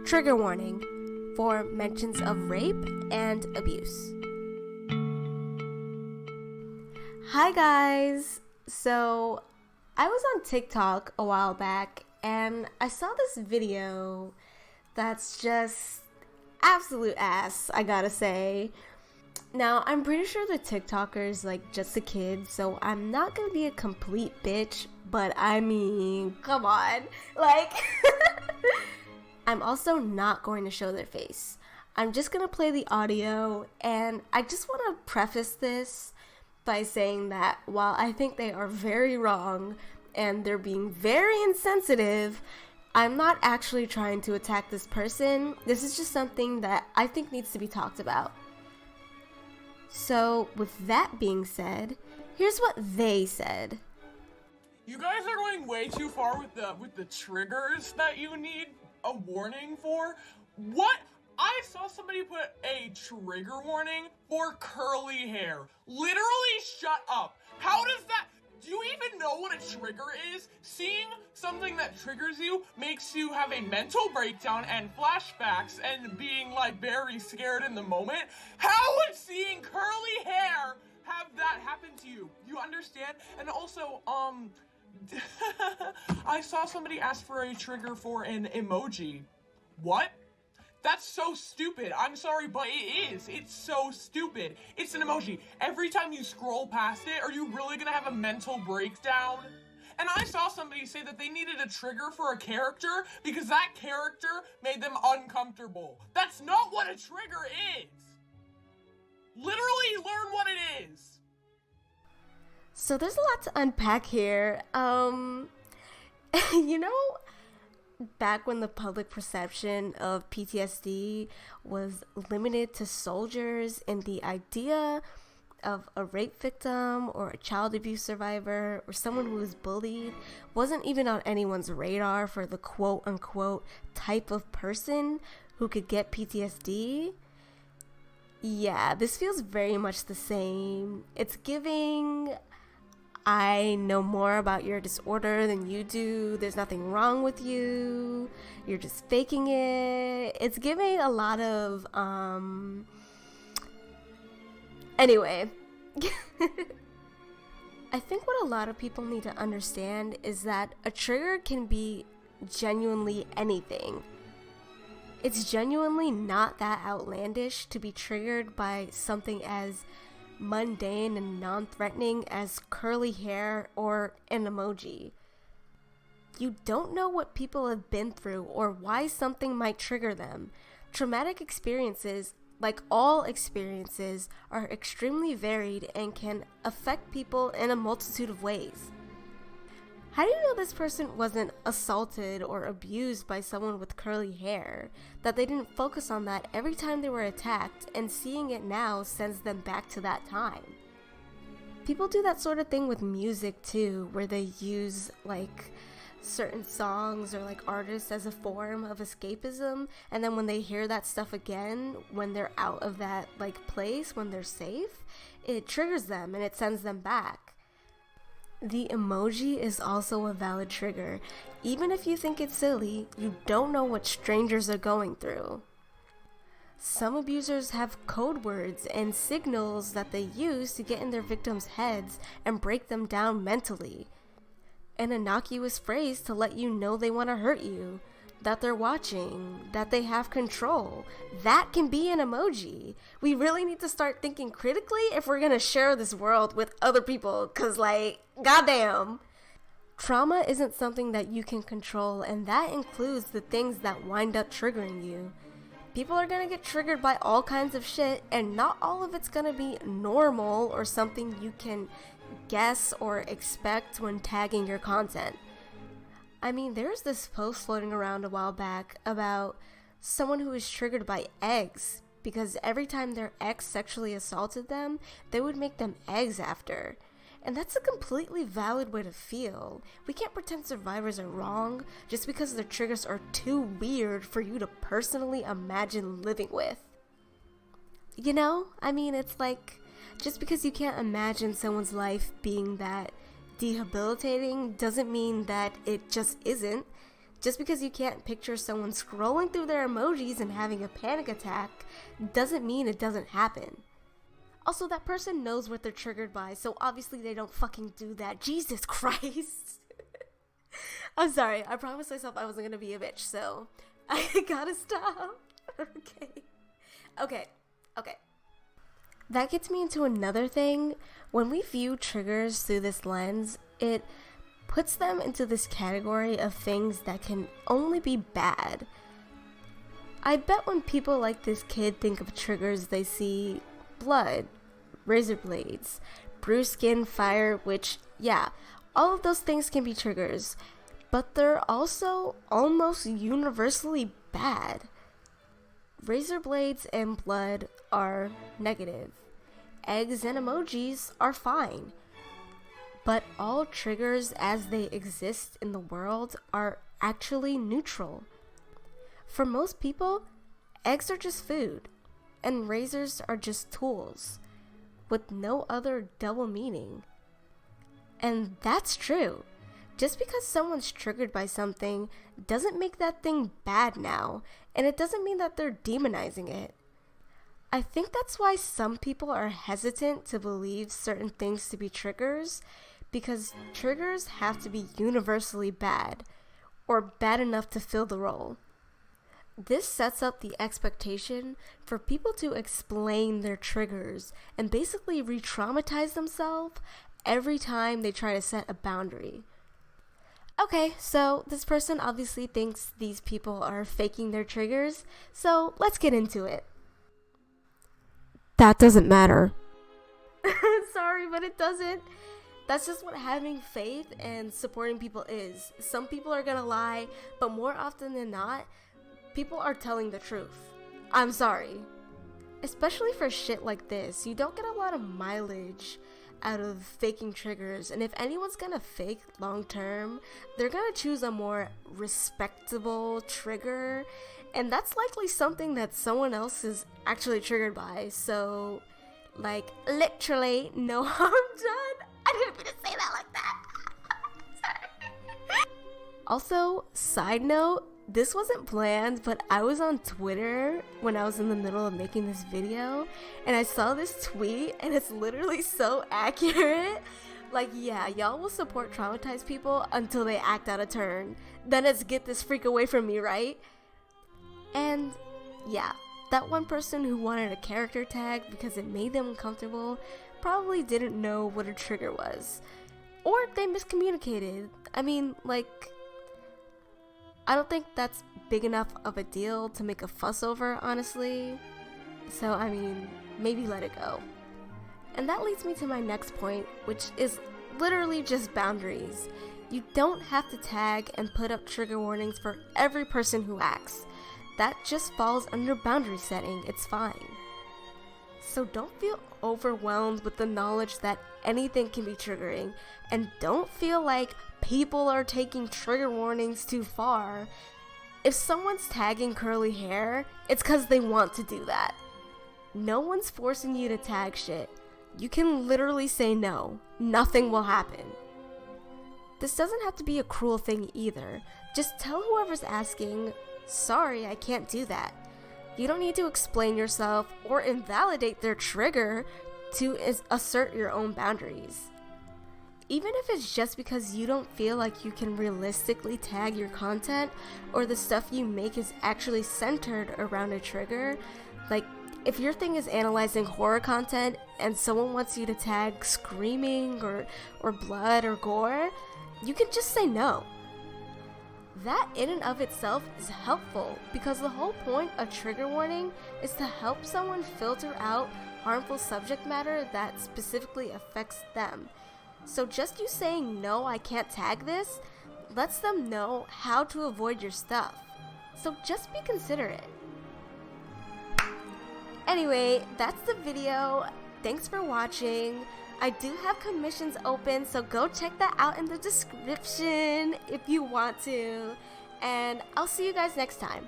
Trigger warning for mentions of rape and abuse. Hi guys! So, I was on TikTok a while back and I saw this video that's just absolute ass, I gotta say. Now, I'm pretty sure the TikToker's like just a kid, so I'm not gonna be a complete bitch, but I mean, come on. Like, I'm also not going to show their face. I'm just gonna play the audio, and I just want to preface this by saying that while I think they are very wrong and they're being very insensitive, I'm not actually trying to attack this person. This is just something that I think needs to be talked about. So, with that being said, here's what they said. You guys are going way too far with the triggers that you need a warning for. What? I saw somebody put a trigger warning for curly hair. Literally, shut up. How does that? Do you even know what a trigger is? Seeing something that triggers you makes you have a mental breakdown and flashbacks and being like very scared in the moment. How would seeing curly hair have that happen to you? You understand? And also, I saw somebody ask for a trigger for an emoji. What? That's so stupid. I'm sorry, but it is. It's so stupid. It's an emoji. Every time you scroll past it, are you really gonna have a mental breakdown? And I saw somebody say that they needed a trigger for a character because that character made them uncomfortable. That's not what a trigger is. Literally learn what it is. So there's a lot to unpack here. You know, back when the public perception of PTSD was limited to soldiers and the idea of a rape victim or a child abuse survivor or someone who was bullied wasn't even on anyone's radar for the quote unquote type of person who could get PTSD. Yeah, this feels very much the same. It's giving, I know more about your disorder than you do. There's nothing wrong with you. You're just faking it. It's giving a lot of, Anyway. I think what a lot of people need to understand is that a trigger can be genuinely anything. It's genuinely not that outlandish to be triggered by something as mundane and non-threatening as curly hair or an emoji. You don't know what people have been through or why something might trigger them. Traumatic experiences, like all experiences, are extremely varied and can affect people in a multitude of ways. How do you know this person wasn't assaulted or abused by someone with curly hair? That they didn't focus on that every time they were attacked, and seeing it now sends them back to that time? People do that sort of thing with music too, where they use like certain songs or like artists as a form of escapism, and then when they hear that stuff again, when they're out of that like place, when they're safe, it triggers them and it sends them back. The emoji is also a valid trigger. Even if you think it's silly, you don't know what strangers are going through. Some abusers have code words and signals that they use to get in their victims' heads and break them down mentally. An innocuous phrase to let you know they want to hurt you, that they're watching, that they have control. That can be an emoji. We really need to start thinking critically if we're gonna share this world with other people, cause like, goddamn. Trauma isn't something that you can control, and that includes the things that wind up triggering you. People are gonna get triggered by all kinds of shit, and not all of it's gonna be normal or something you can guess or expect when tagging your content. I mean, there's this post floating around a while back about someone who was triggered by eggs because every time their ex sexually assaulted them, they would make them eggs after. And that's a completely valid way to feel. We can't pretend survivors are wrong just because their triggers are too weird for you to personally imagine living with. You know? I mean, it's like, just because you can't imagine someone's life being that debilitating doesn't mean that it just isn't. Just because you can't picture someone scrolling through their emojis and having a panic attack doesn't mean it doesn't happen. Also, that person knows what they're triggered by, so obviously they don't fucking do that. Jesus Christ. I'm sorry, I promised myself I wasn't gonna be a bitch, so I gotta stop. Okay. That gets me into another thing. When we view triggers through this lens, it puts them into this category of things that can only be bad. I bet when people like this kid think of triggers, they see blood, razor blades, bruised skin, fire, which, yeah, all of those things can be triggers, but they're also almost universally bad. Razor blades and blood are negative. Eggs and emojis are fine. But all triggers as they exist in the world are actually neutral. For most people, eggs are just food, and razors are just tools, with no other double meaning. And that's true. Just because someone's triggered by something doesn't make that thing bad now, and it doesn't mean that they're demonizing it. I think that's why some people are hesitant to believe certain things to be triggers, because triggers have to be universally bad, or bad enough to fill the role. This sets up the expectation for people to explain their triggers and basically re-traumatize themselves every time they try to set a boundary. Okay, so this person obviously thinks these people are faking their triggers, so let's get into it. That doesn't matter. Sorry, but it doesn't. That's just what having faith and supporting people is. Some people are gonna lie, but more often than not, people are telling the truth. I'm sorry. Especially for shit like this, you don't get a lot of mileage out of faking triggers, and if anyone's gonna fake long term, they're gonna choose a more respectable trigger, and that's likely something that someone else is actually triggered by. So, like, literally no harm done. I didn't mean to say that like that. Sorry. Also, side note, this wasn't planned, but I was on Twitter when I was in the middle of making this video, and I saw this tweet, and it's literally so accurate. Like, yeah, y'all will support traumatized people until they act out of turn. Then it's get this freak away from me, right? And yeah, that one person who wanted a character tag because it made them uncomfortable probably didn't know what a trigger was. Or they miscommunicated. I mean, like, I don't think that's big enough of a deal to make a fuss over, honestly. So, I mean, maybe let it go. And that leads me to my next point, which is literally just boundaries. You don't have to tag and put up trigger warnings for every person who acts. That just falls under boundary setting. It's fine. So don't feel overwhelmed with the knowledge that anything can be triggering, and don't feel like people are taking trigger warnings too far. If someone's tagging curly hair, it's because they want to do that. No one's forcing you to tag shit. You can literally say no. Nothing will happen. This doesn't have to be a cruel thing either. Just tell whoever's asking, sorry, I can't do that. You don't need to explain yourself or invalidate their trigger to assert your own boundaries. Even if it's just because you don't feel like you can realistically tag your content, or the stuff you make is actually centered around a trigger. Like, if your thing is analyzing horror content and someone wants you to tag screaming or blood or gore, you can just say no. That in and of itself is helpful, because the whole point of trigger warning is to help someone filter out harmful subject matter that specifically affects them. So just you saying no, I can't tag this, lets them know how to avoid your stuff. So just be considerate. Anyway, that's the video. Thanks for watching. I do have commissions open, so go check that out in the description if you want to. And I'll see you guys next time.